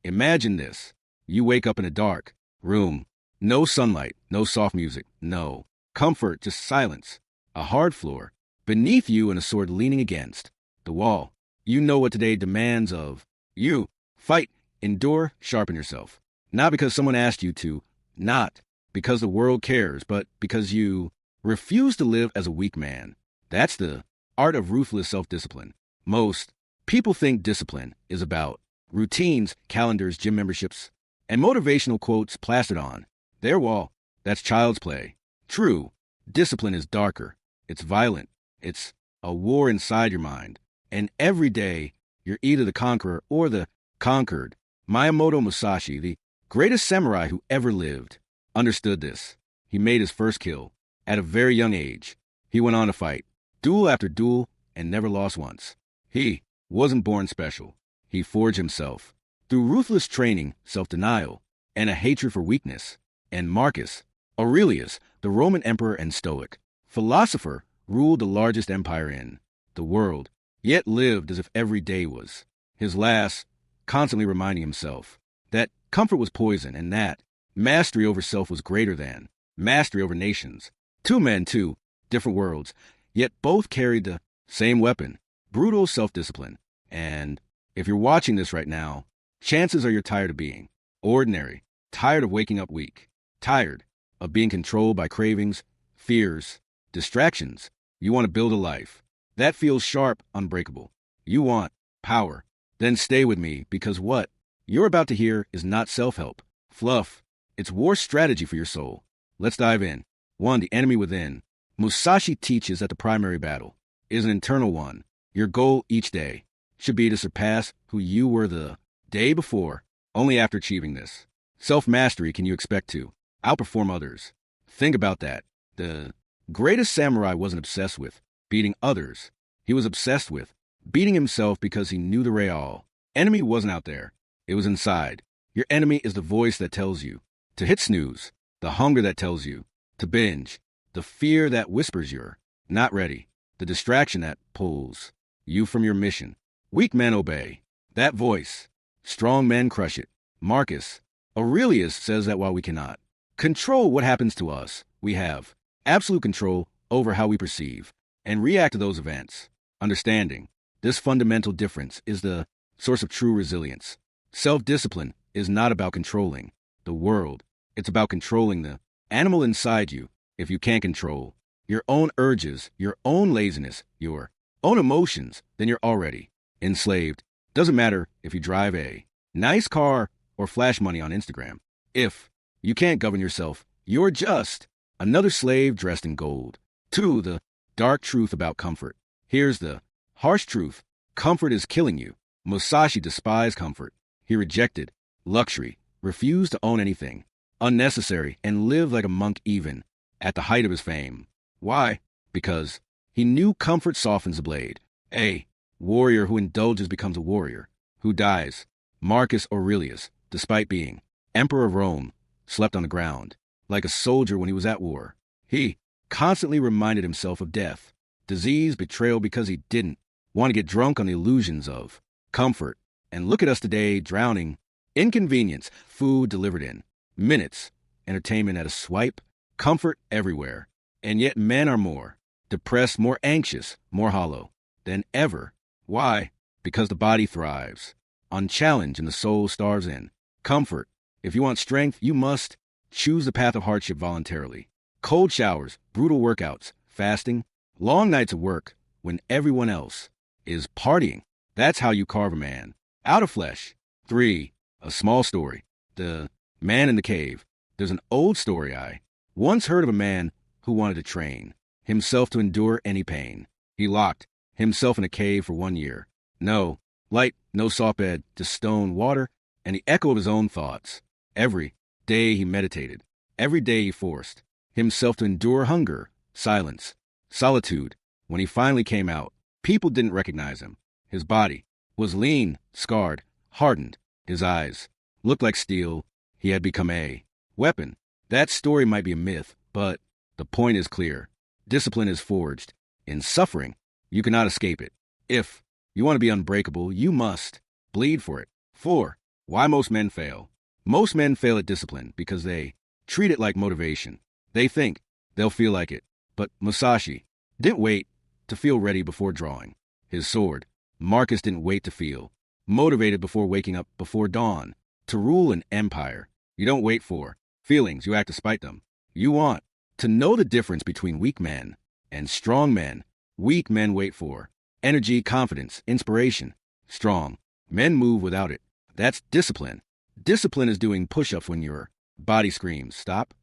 Imagine this. You wake up in a dark room. No sunlight, no soft music, no comfort, just silence. A hard floor. Beneath you and a sword leaning against the wall. You know what today demands of you. Fight, endure, sharpen yourself. Not because someone asked you to, not because the world cares, but because you refuse to live as a weak man. That's the art of ruthless self-discipline. Most people think discipline is about routines, calendars, gym memberships, and motivational quotes plastered on their wall. That's child's play. True, discipline is darker. It's violent. It's a war inside your mind. And every day, you're either the conqueror or the conquered. Miyamoto Musashi, the greatest samurai who ever lived, understood this. He made his first kill at a very young age. He went on to fight, duel after duel, and never lost once. He wasn't born special. He forged himself through ruthless training, self-denial, and a hatred for weakness. And Marcus Aurelius, the Roman emperor and Stoic philosopher, ruled the largest empire in the world, yet lived as if every day was his last, constantly reminding himself that comfort was poison and that mastery over self was greater than mastery over nations. Two men, two different worlds, yet both carried the same weapon, brutal self-discipline. And if you're watching this right now, chances are you're tired of being ordinary, tired of waking up weak, tired of being controlled by cravings, fears, distractions. You want to build a life that feels sharp, unbreakable. You want power. Then stay with me, because what you're about to hear is not self-help, fluff. It's war strategy for your soul. Let's dive in. 1. The enemy within. Musashi teaches that the primary battle is an internal one. Your goal each day should be to surpass who you were the day before. Only after achieving this self-mastery can you expect to outperform others. Think about that. The greatest samurai wasn't obsessed with beating others. He was obsessed with beating himself because he knew the real enemy wasn't out there. It was inside. Your enemy is the voice that tells you to hit snooze, the hunger that tells you to binge, the fear that whispers you're not ready, the distraction that pulls you from your mission. Weak men obey that voice. Strong men crush it. Marcus Aurelius says that while we cannot control what happens to us, we have absolute control over how we perceive and react to those events. Understanding this fundamental difference is the source of true resilience. Self-discipline is not about controlling the world. It's about controlling the animal inside you. If you can't control your own urges, your own laziness, your own emotions, then you're already enslaved. Doesn't matter if you drive a nice car or flash money on Instagram. If you can't govern yourself, you're just another slave dressed in gold. 2. The dark truth about comfort. Here's the harsh truth. Comfort is killing you. Musashi despised comfort. He rejected luxury, refused to own anything unnecessary, and lived like a monk even at the height of his fame. Why? Because he knew comfort softens the blade. A warrior who indulges becomes a warrior who dies. Marcus Aurelius, despite being emperor of Rome, slept on the ground like a soldier when he was at war. He constantly reminded himself of death, disease, betrayal, because he didn't want to get drunk on the illusions of comfort. And look at us today, drowning in convenience, food delivered in minutes, entertainment at a swipe, comfort everywhere. And yet men are more depressed, more anxious, more hollow than ever. Why? Because the body thrives on challenge and the soul starves in comfort. If you want strength, you must choose the path of hardship voluntarily. Cold showers, brutal workouts, fasting, long nights of work when everyone else is partying. That's how you carve a man out of flesh. 3. A small story. The man in the cave. There's an old story I once heard of a man who wanted to train himself to endure any pain. He locked himself in a cave for 1 year. No light, no soft bed, just stone, water, and the echo of his own thoughts. Every day he meditated. Every day he forced himself to endure hunger, silence, solitude. When he finally came out, people didn't recognize him. His body was lean, scarred, hardened. His eyes looked like steel. He had become a weapon. That story might be a myth, but the point is clear. Discipline is forged in suffering. You cannot escape it. If you want to be unbreakable, you must bleed for it. 4. Why most men fail. Most men fail at discipline because they treat it like motivation. They think they'll feel like it. But Musashi didn't wait to feel ready before drawing his sword. Marcus didn't wait to feel motivated before waking up before dawn. To rule an empire, you don't wait for feelings, you act despite them. You want to know the difference between weak men and strong men. Weak men wait for energy, confidence, inspiration. Strong men move without it. That's discipline. Discipline is doing push-ups when your body screams, stop.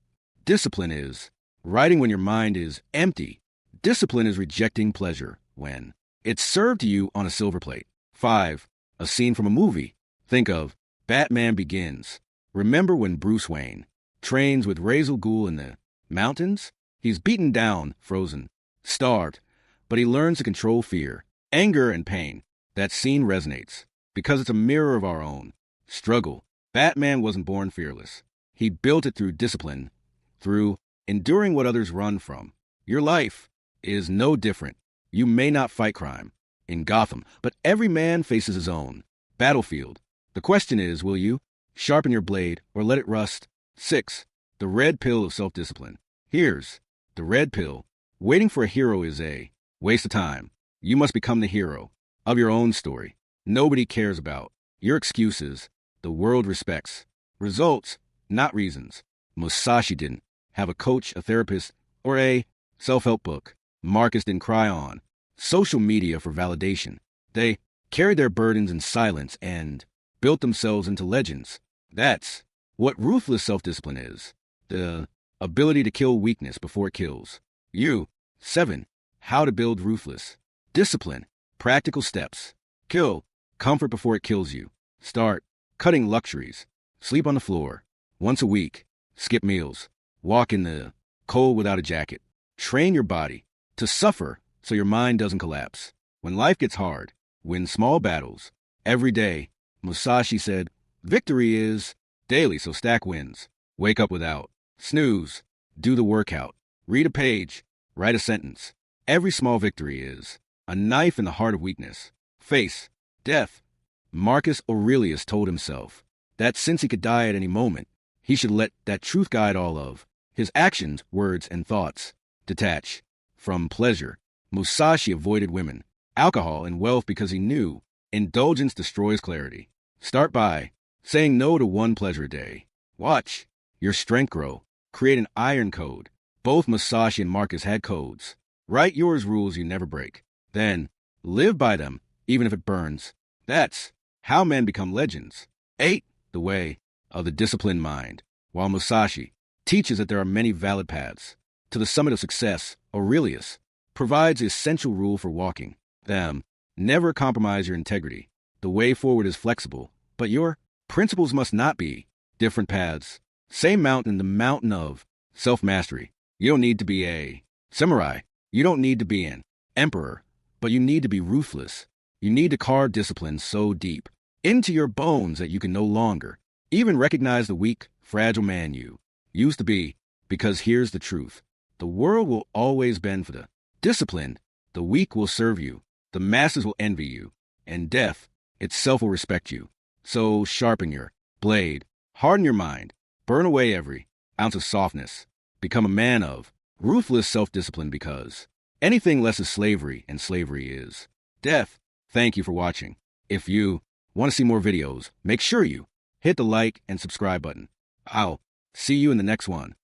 Discipline is writing when your mind is empty. Discipline is rejecting pleasure when it's served to you on a silver plate. 5. A scene from a movie. Think of Batman Begins. Remember when Bruce Wayne trains with Ra's al Ghul in the mountains? He's beaten down, frozen, starved, but he learns to control fear, anger, and pain. That scene resonates because it's a mirror of our own struggle. Batman wasn't born fearless. He built it through discipline, through enduring what others run from. Your life is no different. You may not fight crime in Gotham, but every man faces his own battlefield. The question is, will you sharpen your blade or let it rust? 6. The red pill of self-discipline. Here's the red pill. Waiting for a hero is a waste of time. You must become the hero of your own story. Nobody cares about your excuses. The world respects results, not reasons. Musashi didn't have a coach, a therapist, or a self-help book. Marcus didn't cry on social media for validation. They carried their burdens in silence and built themselves into legends. That's what ruthless self-discipline is. The ability to kill weakness before it kills you. 7. How to build ruthless discipline. Practical steps. Kill comfort before it kills you. Start cutting luxuries. Sleep on the floor once a week. Skip meals. Walk in the cold without a jacket. Train your body to suffer so your mind doesn't collapse. When life gets hard, win small battles every day. Musashi said, victory is daily, so stack wins. Wake up without snooze. Do the workout. Read a page. Write a sentence. Every small victory is a knife in the heart of weakness. Face death. Marcus Aurelius told himself that since he could die at any moment, he should let that truth guide all of his actions, words, and thoughts. Detach from pleasure. Musashi avoided women, alcohol, and wealth because he knew indulgence destroys clarity. Start by saying no to one pleasure a day. Watch your strength grow. Create an iron code. Both Musashi and Marcus had codes. Write yours, rules you never break. Then live by them, even if it burns. That's how men become legends. 8. The way of the disciplined mind. While Musashi teaches that there are many valid paths to the summit of success, Aurelius provides the essential rule for walking them. Never compromise your integrity. The way forward is flexible, but your principles must not be different paths. Same mountain, the mountain of self-mastery. You don't need to be a samurai. You don't need to be an emperor, but you need to be ruthless. You need to carve discipline so deep into your bones that you can no longer even recognize the weak, fragile man you used to be. Because here's the truth. The world will always bend for the disciplined. The weak will serve you. The masses will envy you. And death itself will respect you. So sharpen your blade. Harden your mind. Burn away every ounce of softness. Become a man of ruthless self-discipline, because anything less is slavery, and slavery is death. Thank you for watching. If you want to see more videos, make sure you hit the like and subscribe button. I'll see you in the next one.